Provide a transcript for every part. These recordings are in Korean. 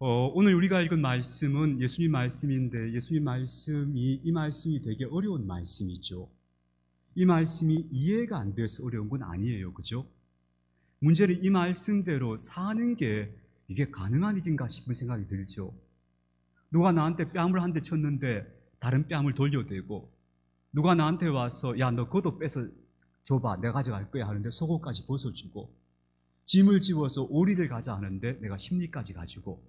오늘 우리가 읽은 말씀은 예수님 말씀인데 이 말씀이 되게 어려운 말씀이죠. 이 말씀이 이해가 안 돼서 어려운 건 아니에요. 그죠? 문제는 이 말씀대로 사는 게 이게 가능한 일인가 싶은 생각이 들죠. 누가 나한테 뺨을 한 대 쳤는데 다른 뺨을 돌려대고, 누가 나한테 와서 야, 너 겉옷 빼서 줘봐, 내가 가져갈 거야 하는데 속옷까지 벗어주고, 짐을 지워서 오리를 가자 하는데 내가 심리까지 가지고,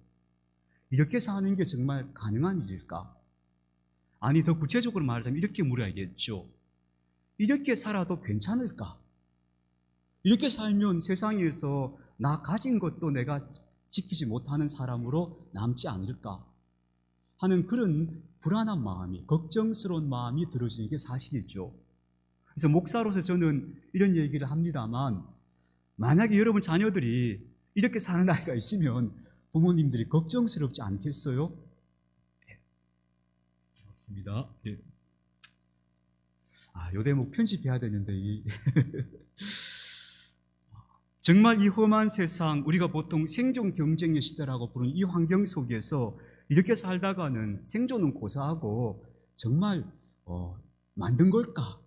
이렇게 사는 게 정말 가능한 일일까? 아니, 더 구체적으로 말하자면 이렇게 물어야겠죠. 이렇게 살아도 괜찮을까? 이렇게 살면 세상에서 나 가진 것도 내가 지키지 못하는 사람으로 남지 않을까? 하는 그런 불안한 마음이, 걱정스러운 마음이 들어지는 게 사실이죠. 그래서 목사로서 저는 이런 얘기를 합니다만, 만약에 여러분 자녀들이 이렇게 사는 아이가 있으면 부모님들이 걱정스럽지 않겠어요? 맞습니다. 예. 요 대목 편집해야 되는데 정말 이 험한 세상, 우리가 보통 생존 경쟁의 시대라고 부르는 이 환경 속에서 이렇게 살다가는 생존은 고사하고 정말 만든 걸까?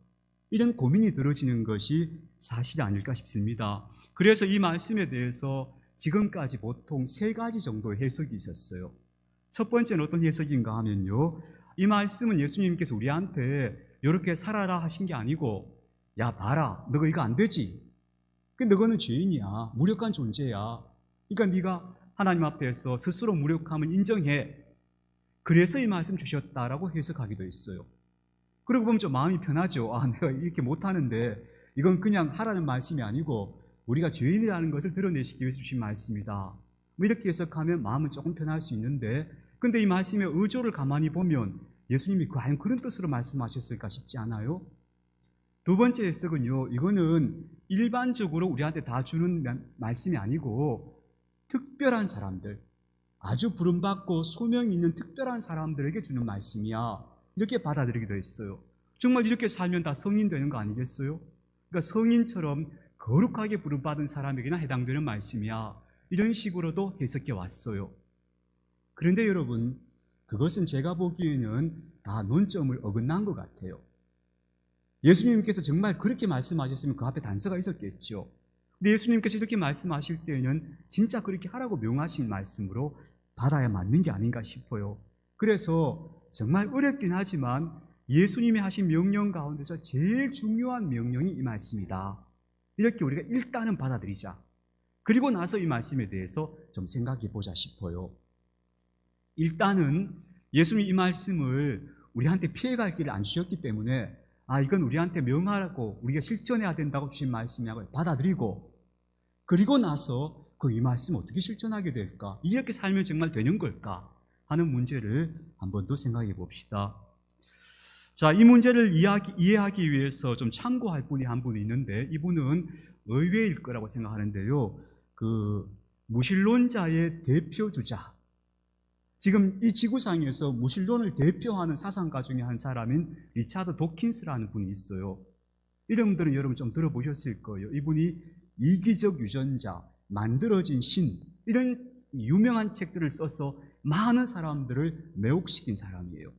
이런 고민이 들어지는 것이 사실이 아닐까 싶습니다. 그래서 이 말씀에 대해서 지금까지 보통 3가지 정도의 해석이 있었어요. 첫 번째는 어떤 해석인가 하면요, 이 말씀은 예수님께서 우리한테 이렇게 살아라 하신 게 아니고, 야 봐라, 너가 이거 안 되지, 너거는 죄인이야, 무력한 존재야, 그러니까 네가 하나님 앞에서 스스로 무력함을 인정해, 그래서 이 말씀 주셨다라고 해석하기도 했어요. 그러고 보면 좀 마음이 편하죠. 내가 이렇게 못하는데 이건 그냥 하라는 말씀이 아니고 우리가 죄인이라는 것을 드러내시기 위해서 주신 말씀이다, 이렇게 해석하면 마음은 조금 편할 수 있는데, 근데 이 말씀의 의도를 가만히 보면 예수님이 과연 그런 뜻으로 말씀하셨을까 싶지 않아요? 두 번째 해석은요, 이거는 일반적으로 우리한테 다 주는 말씀이 아니고 특별한 사람들, 아주 부름받고 소명이 있는 특별한 사람들에게 주는 말씀이야, 이렇게 받아들이기도 했어요. 정말 이렇게 살면 다 성인 되는 거 아니겠어요? 그러니까 성인처럼 거룩하게 부름받은 사람에게나 해당되는 말씀이야, 이런 식으로도 해석해 왔어요. 그런데 여러분, 그것은 제가 보기에는 다 논점을 어긋난 것 같아요. 예수님께서 정말 그렇게 말씀하셨으면 그 앞에 단서가 있었겠죠. 근데 예수님께서 이렇게 말씀하실 때에는 진짜 그렇게 하라고 명하신 말씀으로 받아야 맞는 게 아닌가 싶어요. 그래서 정말 어렵긴 하지만 예수님이 하신 명령 가운데서 제일 중요한 명령이 이 말씀이다, 이렇게 우리가 일단은 받아들이자. 그리고 나서 이 말씀에 대해서 좀 생각해 보자 싶어요. 일단은 예수님이 이 말씀을 우리한테 피해갈 길을 안 주셨기 때문에 이건 우리한테 명하라고 우리가 실천해야 된다고 주신 말씀이라고 받아들이고, 그리고 나서 이 말씀 어떻게 실천하게 될까? 이렇게 살면 정말 되는 걸까? 하는 문제를 한 번 더 생각해 봅시다. 자, 이 문제를 이해하기 위해서 좀 참고할 분이 한 분 있는데, 이분은 의외일 거라고 생각하는데요, 무신론자의 대표주자, 지금 이 지구상에서 무신론을 대표하는 사상가 중에 한 사람인 리차드 도킨스라는 분이 있어요. 이름들은 여러분 좀 들어보셨을 거예요. 이분이 이기적 유전자, 만들어진 신, 이런 유명한 책들을 써서 많은 사람들을 매혹시킨 사람이에요.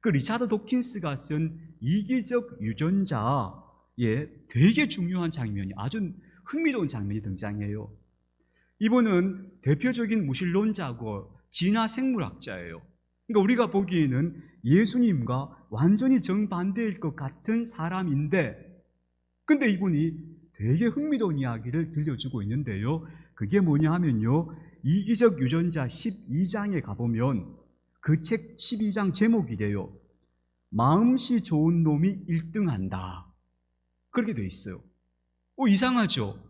그 리차드 도킨스가 쓴 이기적 유전자에 되게 중요한 장면이, 아주 흥미로운 장면이 등장해요. 이분은 대표적인 무신론자고 진화 생물학자예요. 그러니까 우리가 보기에는 예수님과 완전히 정반대일 것 같은 사람인데, 근데 이분이 되게 흥미로운 이야기를 들려주고 있는데요, 그게 뭐냐 하면요, 이기적 유전자 12장에 가보면 그 책 12장 제목이래요. 마음씨 좋은 놈이 1등한다. 그렇게 돼 있어요. 이상하죠?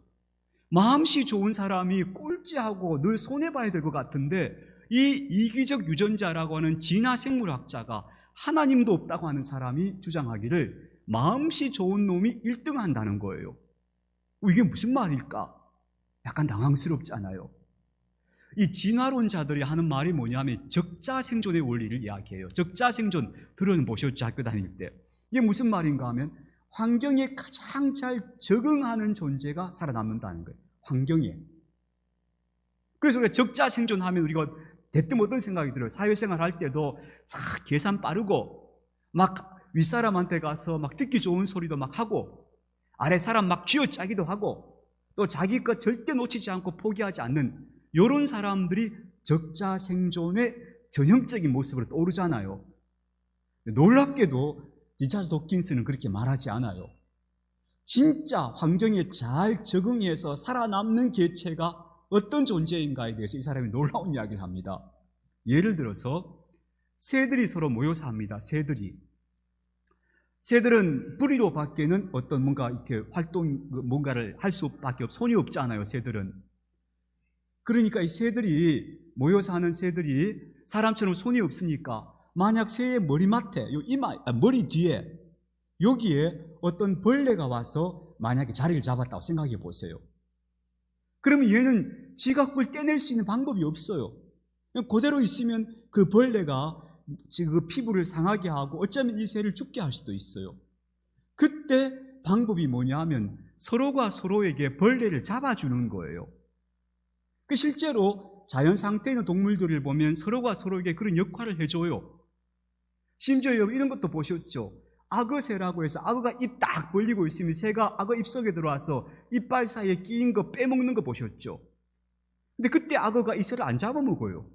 마음씨 좋은 사람이 꼴찌하고 늘 손해봐야 될 것 같은데, 이 이기적 유전자라고 하는 진화 생물학자가 하나님도 없다고 하는 사람이 주장하기를 마음씨 좋은 놈이 1등한다는 거예요. 이게 무슨 말일까? 약간 당황스럽잖아요. 이 진화론자들이 하는 말이 뭐냐면 적자생존의 원리를 이야기해요. 적자생존 들어보셨죠? 학교 다닐 때. 이게 무슨 말인가 하면 환경에 가장 잘 적응하는 존재가 살아남는다는 거예요. 환경에. 그래서 우리가 적자 생존하면 우리가 대뜸 어떤 생각이 들어요? 사회생활 할 때도 계산 빠르고 막 윗사람한테 가서 막 듣기 좋은 소리도 막 하고 아랫사람 막 쥐어짜기도 하고 또 자기 것 절대 놓치지 않고 포기하지 않는 이런 사람들이 적자 생존의 전형적인 모습으로 떠오르잖아요. 놀랍게도 리차드 도킨스는 그렇게 말하지 않아요. 진짜 환경에 잘 적응해서 살아남는 개체가 어떤 존재인가에 대해서 이 사람이 놀라운 이야기를 합니다. 예를 들어서 새들이 서로 모여 삽니다. 새들은 뿌리로 밖에는 어떤 뭔가 이렇게 뭔가를 할 수밖에 손이 없잖아요. 새들은. 그러니까 이 새들이 모여 사는 새들이 사람처럼 손이 없으니까 만약 새의 머리맡에, 머리 뒤에 여기에 어떤 벌레가 와서 만약에 자리를 잡았다고 생각해 보세요. 그러면 얘는 지가 그걸 떼낼 수 있는 방법이 없어요. 그냥 그대로 있으면 그 벌레가 지금 그 피부를 상하게 하고 어쩌면 이 새를 죽게 할 수도 있어요. 그때 방법이 뭐냐 하면 서로가 서로에게 벌레를 잡아주는 거예요. 실제로 자연 상태에 있는 동물들을 보면 서로가 서로에게 그런 역할을 해줘요. 심지어 여러분 이런 것도 보셨죠? 악어새라고 해서 악어가 입 딱 벌리고 있으면 새가 악어 입속에 들어와서 이빨 사이에 끼인 거 빼먹는 거 보셨죠? 근데 그때 악어가 이 새를 안 잡아먹어요.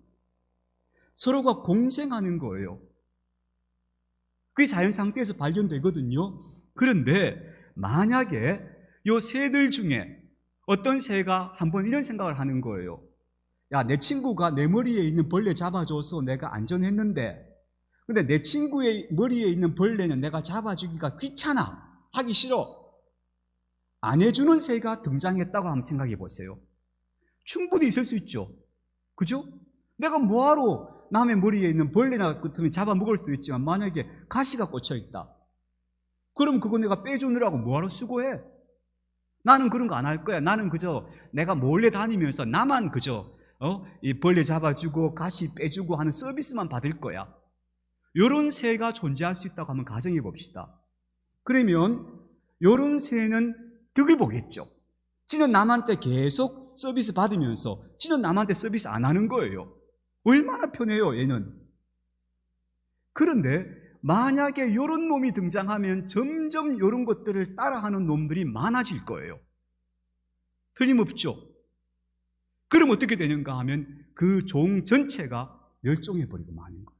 서로가 공생하는 거예요. 그게 자연 상태에서 발견되거든요. 그런데 만약에 이 새들 중에 어떤 새가 한번 이런 생각을 하는 거예요. 야, 내 친구가 내 머리에 있는 벌레 잡아줘서 내가 안전했는데 근데 내 친구의 머리에 있는 벌레는 내가 잡아주기가 귀찮아. 하기 싫어. 안 해주는 새가 등장했다고 한번 생각해 보세요. 충분히 있을 수 있죠. 그죠? 내가 뭐하러 남의 머리에 있는 벌레나 같으면 잡아먹을 수도 있지만 만약에 가시가 꽂혀있다. 그럼 그거 내가 빼주느라고 뭐하러 수고해? 나는 그런 거 안 할 거야. 나는 그저 내가 몰래 다니면서 나만 그저 이 벌레 잡아주고 가시 빼주고 하는 서비스만 받을 거야. 이런 새가 존재할 수 있다고 한번 가정해 봅시다. 그러면 이런 새는 득을 보겠죠. 지는 남한테 계속 서비스 받으면서 지는 남한테 서비스 안 하는 거예요. 얼마나 편해요, 얘는. 그런데 만약에 이런 놈이 등장하면 점점 이런 것들을 따라하는 놈들이 많아질 거예요. 틀림없죠. 그럼 어떻게 되는가 하면 그 종 전체가 멸종해버리고 마는 거예요.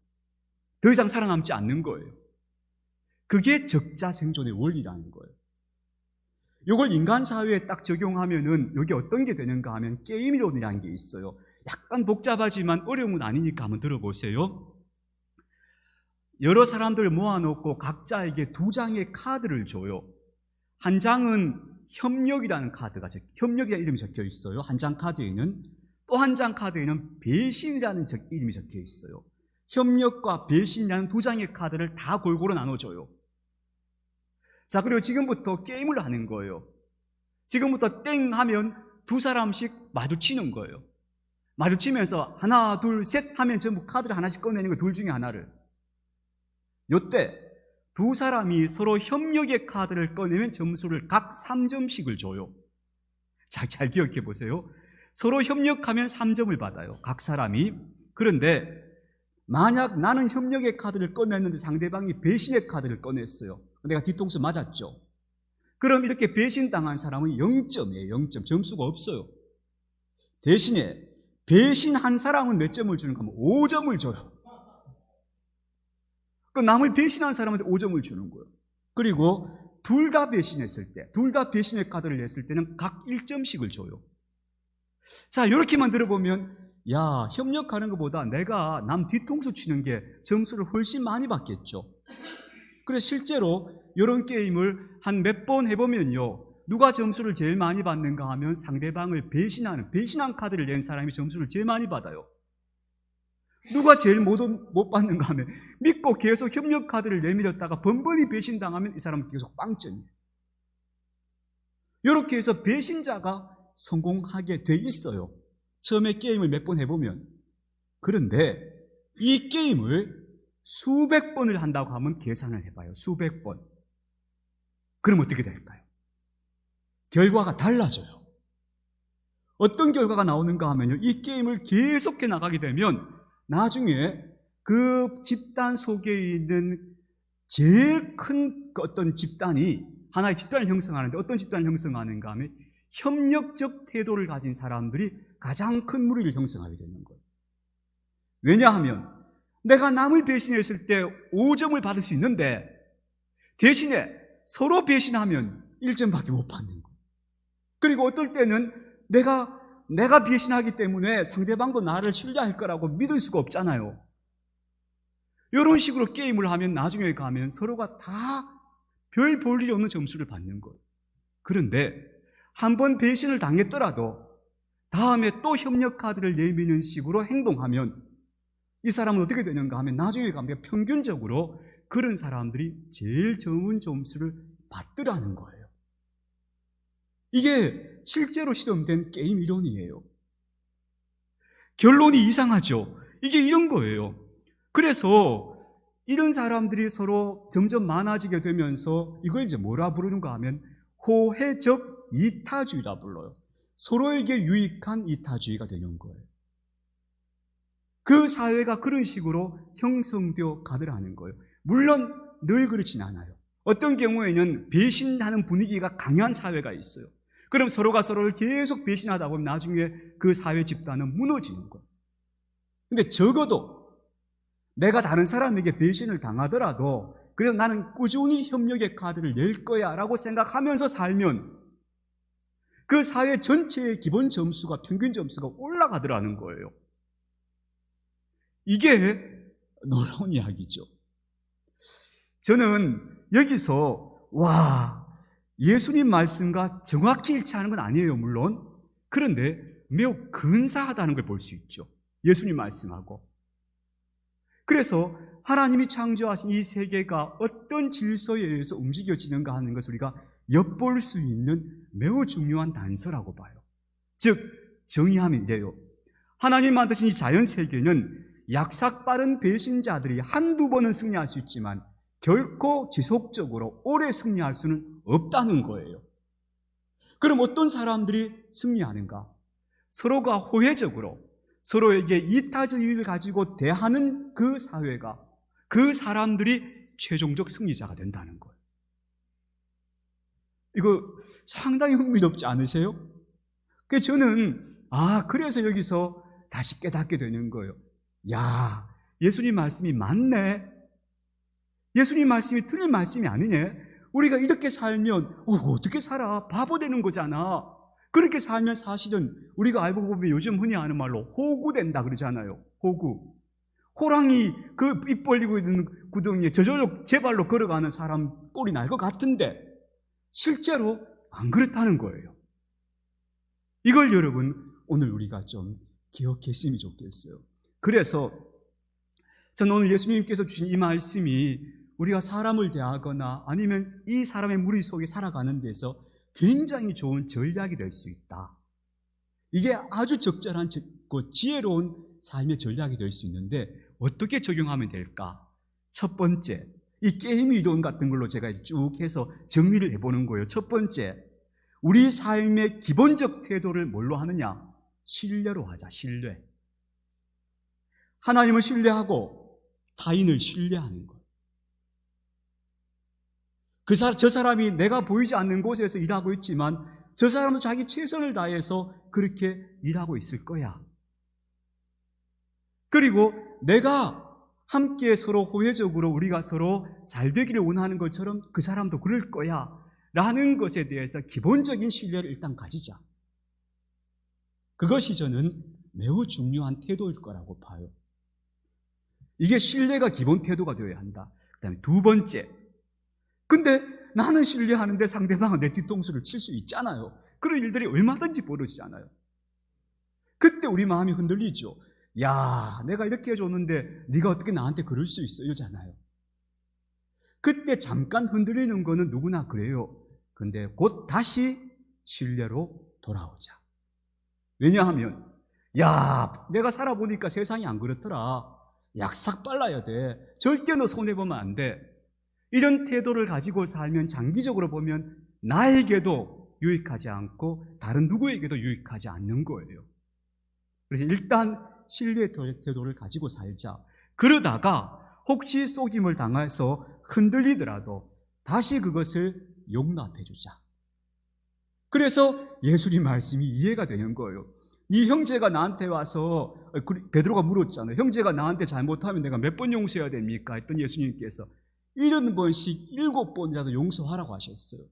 더 이상 살아남지 않는 거예요. 그게 적자 생존의 원리라는 거예요. 이걸 인간 사회에 딱 적용하면은 이게 어떤 게 되는가 하면 게임이론이라는 게 있어요. 약간 복잡하지만 어려운 건 아니니까 한번 들어보세요. 여러 사람들을 모아놓고 각자에게 2장의 카드를 줘요. 한 장은 협력이라는 카드가 협력이라는 이름이 적혀 있어요. 한 장 카드에는 또 한 장 카드에는 배신이라는 이름이 적혀 있어요. 협력과 배신이라는 2장의 카드를 다 골고루 나눠줘요. 자, 그리고 지금부터 게임을 하는 거예요. 지금부터 땡 하면 2사람씩 마주치는 거예요. 마주치면서 하나, 둘, 셋 하면 전부 카드를 하나씩 꺼내는 거예요. 둘 중에 하나를. 요때 2사람이 서로 협력의 카드를 꺼내면 점수를 각 3점씩을 줘요. 자, 잘 기억해 보세요. 서로 협력하면 3점을 받아요. 각 사람이. 그런데 만약 나는 협력의 카드를 꺼냈는데 상대방이 배신의 카드를 꺼냈어요. 내가 뒤통수 맞았죠. 그럼 이렇게 배신당한 사람은 0점이에요. 0점. 점수가 없어요. 대신에 배신한 사람은 몇 점을 주는가 하면 5점을 줘요. 그 남을 배신한 사람한테 5점을 주는 거예요. 그리고 둘 다 배신했을 때, 둘 다 배신의 카드를 냈을 때는 각 1점씩을 줘요. 자, 이렇게만 들어보면 야, 협력하는 것보다 내가 남 뒤통수 치는 게 점수를 훨씬 많이 받겠죠. 그래서 실제로 이런 게임을 한 몇 번 해보면요, 누가 점수를 제일 많이 받는가 하면 상대방을 배신한 카드를 낸 사람이 점수를 제일 많이 받아요. 누가 제일 못 받는가 하면 믿고 계속 협력 카드를 내밀었다가 번번이 배신당하면 이 사람은 계속 빵점이에요. 이렇게 해서 배신자가 성공하게 돼 있어요. 처음에 게임을 몇 번 해보면. 그런데 이 게임을 수백 번을 한다고 하면 계산을 해봐요. 수백 번. 그럼 어떻게 될까요? 결과가 달라져요. 어떤 결과가 나오는가 하면요, 이 게임을 계속해 나가게 되면 나중에 그 집단 속에 있는 제일 큰 어떤 집단이 하나의 집단을 형성하는데, 어떤 집단을 형성하는가 하면 협력적 태도를 가진 사람들이 가장 큰 무리를 형성하게 되는 거예요. 왜냐하면 내가 남을 배신했을 때 5점을 받을 수 있는데 대신에 서로 배신하면 1점밖에 못 받는 거예요. 그리고 어떨 때는 내가 배신하기 때문에 상대방도 나를 신뢰할 거라고 믿을 수가 없잖아요. 이런 식으로 게임을 하면 나중에 가면 서로가 다 별 볼 일이 없는 점수를 받는 거예요. 그런데 한 번 배신을 당했더라도 다음에 또 협력 카드를 내미는 식으로 행동하면 이 사람은 어떻게 되는가 하면 나중에 가면 평균적으로 그런 사람들이 제일 좋은 점수를 받더라는 거예요. 이게 실제로 실험된 게임 이론이에요. 결론이 이상하죠. 이게 이런 거예요. 그래서 이런 사람들이 서로 점점 많아지게 되면서 이걸 이제 뭐라 부르는가 하면 호혜적 이타주의라 불러요. 서로에게 유익한 이타주의가 되는 거예요. 그 사회가 그런 식으로 형성되어 가더라는 거예요. 물론 늘 그렇진 않아요. 어떤 경우에는 배신하는 분위기가 강한 사회가 있어요. 그럼 서로가 서로를 계속 배신하다 보면 나중에 그 사회 집단은 무너지는 거예요. 근데 적어도 내가 다른 사람에게 배신을 당하더라도 그래서 나는 꾸준히 협력의 카드를 낼 거야 라고 생각하면서 살면 그 사회 전체의 기본 점수가, 평균 점수가 올라가더라는 거예요. 이게 놀라운 이야기죠. 저는 여기서 예수님 말씀과 정확히 일치하는 건 아니에요, 물론. 그런데 매우 근사하다는 걸 볼 수 있죠. 예수님 말씀하고. 그래서 하나님이 창조하신 이 세계가 어떤 질서에 의해서 움직여지는가 하는 것을 우리가 엿볼 수 있는 매우 중요한 단서라고 봐요. 즉, 정의하면 이래요. 하나님 만드신 이 자연 세계는 약삭 빠른 배신자들이 한두 번은 승리할 수 있지만 결코 지속적으로 오래 승리할 수는 없다는 거예요. 그럼 어떤 사람들이 승리하는가? 서로가 호혜적으로 서로에게 이타주의를 가지고 대하는 그 사회가, 그 사람들이 최종적 승리자가 된다는 거예요. 이거 상당히 흥미롭지 않으세요? 그래서 저는 그래서 여기서 다시 깨닫게 되는 거예요. 예수님 말씀이 맞네. 예수님 말씀이 틀린 말씀이 아니네. 우리가 이렇게 살면 어떻게 살아? 바보 되는 거잖아. 그렇게 살면 사실은 우리가 알고 보면 요즘 흔히 하는 말로 호구된다 그러잖아요. 호구. 호랑이 그 입 벌리고 있는 구덩이에 저절로 제 발로 걸어가는 사람 꼴이 날 것 같은데 실제로 안 그렇다는 거예요. 이걸 여러분 오늘 우리가 좀 기억했으면 좋겠어요. 그래서 저는 오늘 예수님께서 주신 이 말씀이 우리가 사람을 대하거나 아니면 이 사람의 무리 속에 살아가는 데서 굉장히 좋은 전략이 될 수 있다. 이게 아주 적절한 지혜로운 삶의 전략이 될 수 있는데 어떻게 적용하면 될까? 첫 번째, 이 게임 이론 같은 걸로 제가 쭉 해서 정리를 해보는 거예요. 첫 번째, 우리 삶의 기본적 태도를 뭘로 하느냐? 신뢰로 하자, 신뢰. 하나님을 신뢰하고 타인을 신뢰하는 거예요. 저 사람이 내가 보이지 않는 곳에서 일하고 있지만 저 사람도 자기 최선을 다해서 그렇게 일하고 있을 거야. 그리고 내가 함께 서로 호혜적으로 우리가 서로 잘 되기를 원하는 것처럼 그 사람도 그럴 거야 라는 것에 대해서 기본적인 신뢰를 일단 가지자. 그것이 저는 매우 중요한 태도일 거라고 봐요. 이게 신뢰가 기본 태도가 되어야 한다. 그 다음에 두 번째, 근데 나는 신뢰하는데 상대방은 내 뒤통수를 칠 수 있잖아요. 그런 일들이 얼마든지 벌어지잖아요. 그때 우리 마음이 흔들리죠. 내가 이렇게 해줬는데 네가 어떻게 나한테 그럴 수 있어? 이러잖아요. 그때 잠깐 흔들리는 거는 누구나 그래요. 근데 곧 다시 신뢰로 돌아오자. 왜냐하면 내가 살아보니까 세상이 안 그렇더라. 약삭 빨라야 돼. 절대 너 손해보면 안 돼. 이런 태도를 가지고 살면 장기적으로 보면 나에게도 유익하지 않고 다른 누구에게도 유익하지 않는 거예요. 그래서 일단 신뢰의 태도를 가지고 살자. 그러다가 혹시 속임을 당해서 흔들리더라도 다시 그것을 용납해 주자. 그래서 예수님 말씀이 이해가 되는 거예요. 네 형제가 나한테 와서, 베드로가 물었잖아요. 형제가 나한테 잘못하면 내가 몇 번 용서해야 됩니까? 했더니 예수님께서 70번씩 7번이라도 용서하라고 하셨어요.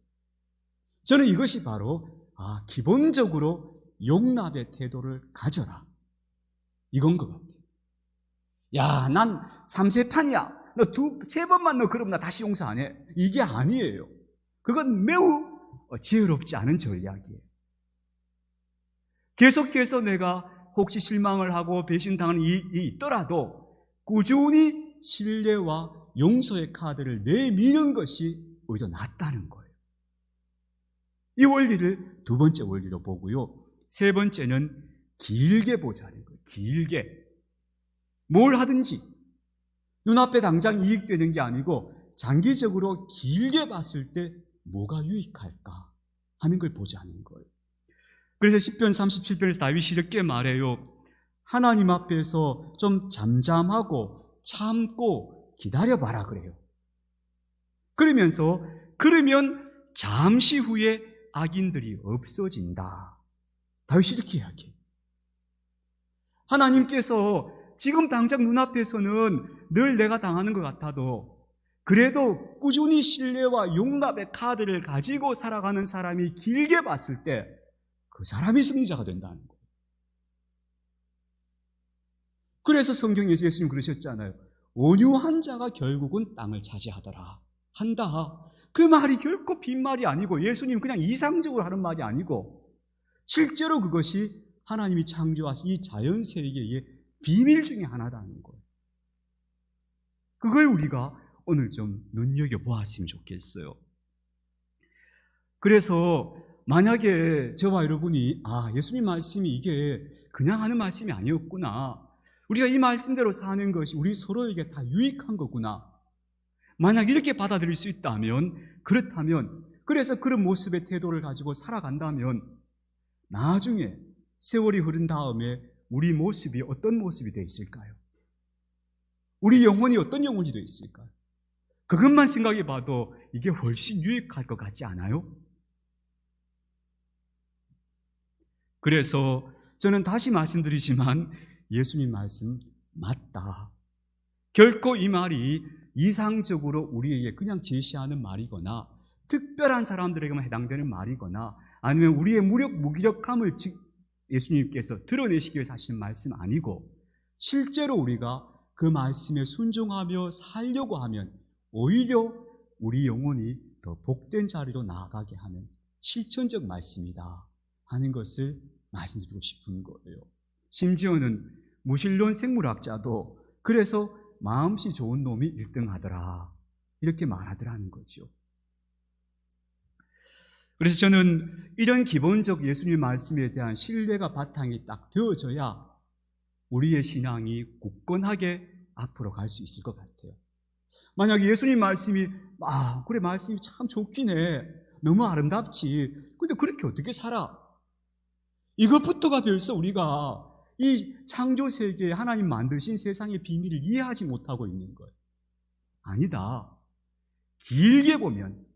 저는 이것이 바로 기본적으로 용납의 태도를 가져라, 이건 것 같아요. 야, 난 3세판이야. 너 3번만 너 그러면 나 다시 용서 안 해. 이게 아니에요. 그건 매우 지혜롭지 않은 전략이에요. 계속해서 내가 혹시 실망을 하고 배신당하는 일이 있더라도 꾸준히 신뢰와 용서의 카드를 내미는 것이 오히려 낫다는 거예요. 이 원리를 두 번째 원리로 보고요. 세 번째는 길게 보자는 거예요. 길게. 뭘 하든지 눈앞에 당장 이익되는 게 아니고 장기적으로 길게 봤을 때 뭐가 유익할까 하는 걸 보자는 거예요. 그래서 시편 37편에서 다윗이 이렇게 말해요. 하나님 앞에서 좀 잠잠하고 참고 기다려봐라 그래요. 그러면 잠시 후에 악인들이 없어진다. 다윗이 이렇게 이야기해요. 하나님께서 지금 당장 눈앞에서는 늘 내가 당하는 것 같아도 그래도 꾸준히 신뢰와 용납의 카드를 가지고 살아가는 사람이 길게 봤을 때 그 사람이 승리자가 된다는 거예요. 그래서 성경에서 예수님 그러셨잖아요. 온유한 자가 결국은 땅을 차지하더라. 한다. 그 말이 결코 빈말이 아니고 예수님 그냥 이상적으로 하는 말이 아니고 실제로 그것이 하나님이 창조하신 이 자연세계의 비밀 중에 하나라는 거예요. 그걸 우리가 오늘 좀 눈여겨보았으면 좋겠어요. 그래서 만약에 저와 여러분이 예수님 말씀이 이게 그냥 하는 말씀이 아니었구나, 우리가 이 말씀대로 사는 것이 우리 서로에게 다 유익한 거구나, 만약 이렇게 받아들일 수 있다면, 그렇다면, 그래서 그런 모습의 태도를 가지고 살아간다면 나중에 세월이 흐른 다음에 우리 모습이 어떤 모습이 되어 있을까요? 우리 영혼이 어떤 영혼이 되어 있을까요? 그것만 생각해 봐도 이게 훨씬 유익할 것 같지 않아요? 그래서 저는 다시 말씀드리지만 예수님 말씀 맞다. 결코 이 말이 이상적으로 우리에게 그냥 제시하는 말이거나 특별한 사람들에게만 해당되는 말이거나 아니면 우리의 무기력함을 예수님께서 드러내시기 위해서 하시는 말씀 아니고 실제로 우리가 그 말씀에 순종하며 살려고 하면 오히려 우리 영혼이 더 복된 자리로 나아가게 하는 실천적 말씀이다 하는 것을 말씀드리고 싶은 거예요. 심지어는 무신론 생물학자도 그래서 마음씨 좋은 놈이 1등하더라 이렇게 말하더라는 거죠. 그래서 저는 이런 기본적 예수님 말씀에 대한 신뢰가 바탕이 딱 되어져야 우리의 신앙이 굳건하게 앞으로 갈 수 있을 것 같아요. 만약에 예수님 말씀이 그래 말씀이 참 좋긴 해, 너무 아름답지, 근데 그렇게 어떻게 살아? 이것부터가 벌써 우리가 이 창조세계에 하나님 만드신 세상의 비밀을 이해하지 못하고 있는 거예요. 아니다. 길게 보면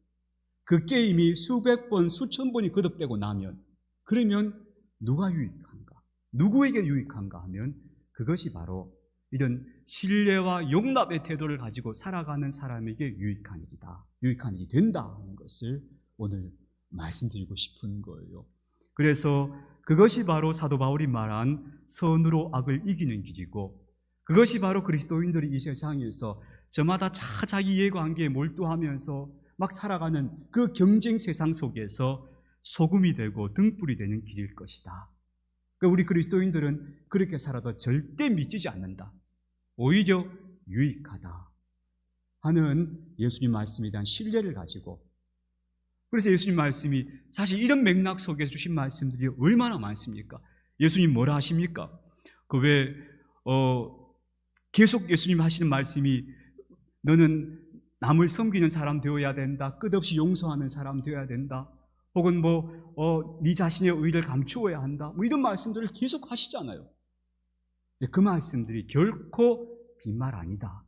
그 게임이 수백 번, 수천 번이 거듭되고 나면 그러면 누가 유익한가? 누구에게 유익한가 하면 그것이 바로 이런 신뢰와 용납의 태도를 가지고 살아가는 사람에게 유익한 일이다. 유익한 일이 된다 하는 것을 오늘 말씀드리고 싶은 거예요. 그래서 그것이 바로 사도 바울이 말한 선으로 악을 이기는 길이고 그것이 바로 그리스도인들이 이 세상에서 저마다 자기 이해관계에 몰두하면서 막 살아가는 그 경쟁 세상 속에서 소금이 되고 등불이 되는 길일 것이다. 그러니까 우리 그리스도인들은 그렇게 살아도 절대 미치지 않는다. 오히려 유익하다 하는 예수님 말씀에 대한 신뢰를 가지고, 그래서 예수님 말씀이 사실 이런 맥락 속에서 주신 말씀들이 얼마나 많습니까? 예수님 뭐라 하십니까? 계속 예수님 하시는 말씀이 너는 남을 섬기는 사람 되어야 된다, 끝없이 용서하는 사람 되어야 된다, 혹은 네 자신의 의를 감추어야 한다. 이런 말씀들을 계속 하시잖아요. 그 말씀들이 결코 빈말 아니다.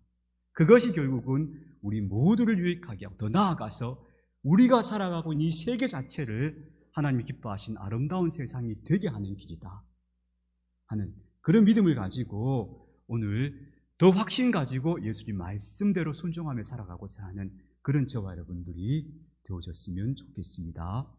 그것이 결국은 우리 모두를 유익하게 하고 더 나아가서 우리가 살아가고 있는 이 세계 자체를 하나님이 기뻐하신 아름다운 세상이 되게 하는 길이다 하는 그런 믿음을 가지고 오늘 더 확신 가지고 예수님 말씀대로 순종하며 살아가고자 하는 그런 저와 여러분들이 되어졌으면 좋겠습니다.